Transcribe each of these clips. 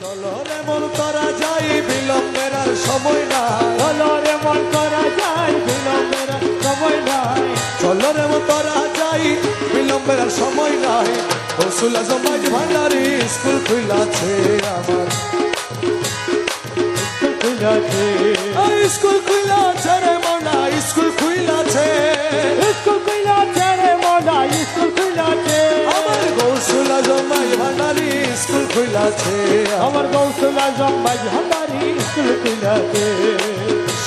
চলো রে মন করা যায় বিলম্বের আর সময় নাই, চলো রে মন করা যায় বিলম্বের আর সময় নাই, চলো রে মন করা যায় বিলম্বের আর সময় নাই। গৌসুল আজম মাইজ ভান্ডারি স্কুল খুইলাছে আমার, স্কুল খুইলাছে, স্কুল খুইলাছে রে মনা স্কুল খুইলাছে, স্কুল খুইলাছে রে মনা স্কুল খুইলাছে, আমার গৌসুল আজম মাইজ ভান্ডারি স্কুল খুইলাছে, আমার গৌসুল আজম মাইজ ভান্ডারি স্কুল খুইলাছে।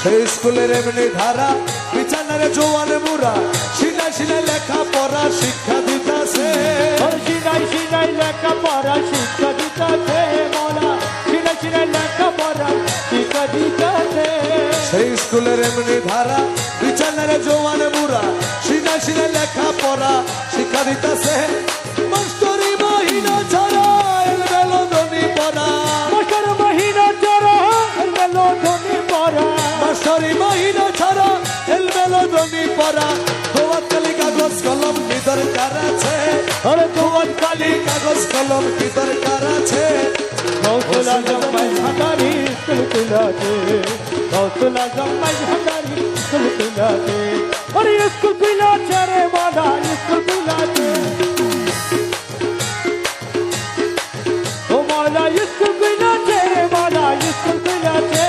সেই স্কুলের এমনি ধারা বিছানারে জোয়ান বুড়া সিনাই সিনাই লেখা পড়া শিক্ষা দিতাছে, সিনাই সিনাই লেখা পড়া শিক্ষা দিতাছে মনা, সিনাই সিনাই লেখা পড়া শিক্ষা দিতাছে। সেই স্কুলের এমনি ধারা বিছানারে জোয়ান বুড়া সিনাই সিনাই লেখা পড়া শিক্ষা দিতাছে। মাস্টারি মাহিনা ছাড়া এলবেলো ধনী পড়া, মাস্টার মহিনা ছাড়া এলবেলো ধনী পড়া, মাস্টারি মাহিনা ছাড়া এলবেলো ধনী পড়া। দোয়াত কালি কাগজ কলম কি দরকার আছে, আরে দোয়াত কালি কাগজ কলম কি দরকার আছে। গৌসুল আজম মাইজ ভান্ডারি স্কুল খুইলাছে, গৌসুল আজম মাইজ ভান্ডারি স্কুল খুইলাছে, আরে স্কুল খুইলাছে রে মনা স্কুল খুইলাছে, ও মনা স্কুল খুইলাছে রে মনা স্কুল খুইলাছে,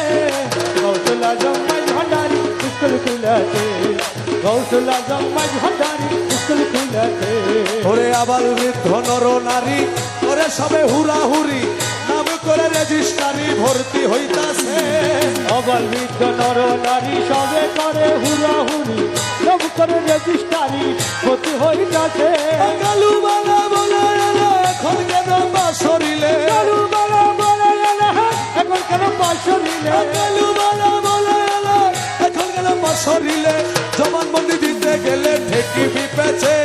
গৌসুল আজম মাইজ ভান্ডারি স্কুল খুইলাছে, গৌসুল আজম মাইজ ভান্ডারি স্কুল খুইলাছে। ওরে আবার বৃদ্ধ নর নারী ওরে সবে হুরাহুরি নাম করে রেজিস্ট্রারি ভর্তি হইতাছে, আবার বৃদ্ধ নর নারী সবে করে হুড়াহুড়ি সব করে রেজিস্ট্রারি হতে হইতাছে। কালু বালা বলে এলো এখন কেন বাসরিলে, কালু বালা বলে এলে এখন কেন বাঁশরিলে, কালু বালা বলে এলো এখন কেন বাসরিলে। জবানবন্দি দিতে গেলে ঠেকি বিপেছে,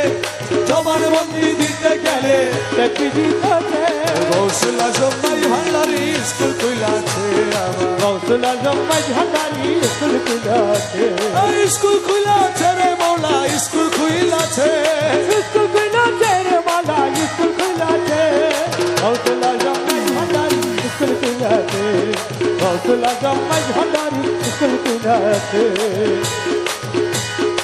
জবানবন্দি দিতে গেলে দেখি দিতেছে। গৌসুল আজম মাইজ ভান্ডারি স্কুল খুইলাছে আমার, গৌসুল আজম মাইজ ভান্ডারি স্কুল খুইলাছে, স্কুল খুইলাছে রে মৌলা স্কুল খুইলাছে, স্কুল খুইলাছে রে মালা স্কুল খুইলাছে, গৌসুল আজম মাইজ ভান্ডারি স্কুল খুইলাছে, গৌসুল আজম মাইজ ভান্ডারি স্কুল খুইলাছে।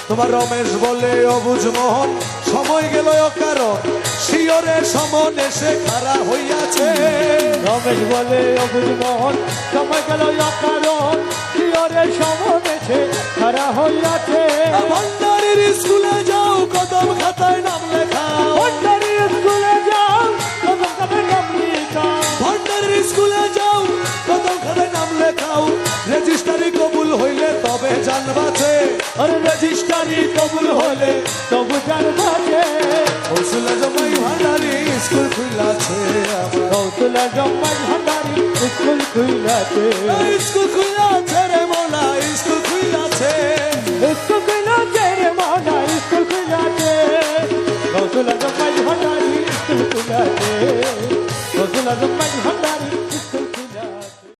তোমার রমেশ বলে অবুঝ মোহন সময় গেল কারণ শিওরে সমন এসে খাড়া হইয়াছে, রমেশ বলে অবুঝ মোহন সময় গেল কারণ শিওরে সমনেছে খাড়া হইয়াছে। ভান্ডারির স্কুলে যাও কদম খাতায় নাম লেখাও, ভান্ডারি স্কুলে যাও কদম খাতায় নাম লেখাও, ভান্ডারির স্কুলে যাও কদম খাতায় নাম লেখাও। রেজিস্ট্রারি কবুল হইলে তবে জানবাছে, আরে রেজিস্ট্রারি কবুল হলে তবু জানবাছে। গৌসুল আজম মাইজ ভান্ডারি স্কুল খুইলাছে আমার, গৌসুল আজম মাইজ ভান্ডারি স্কুল খুইলাছে, স্কুল খুইলাছে রে মৌলা স্কুল খুইলাছে, স্কুল খুইলাছে রে মনা স্কুল খুইলাছে, গৌসুল আজম মাইজ ভান্ডারি স্কুল খুইলাছে, গৌসুল আজম মাইজ ভান্ডারি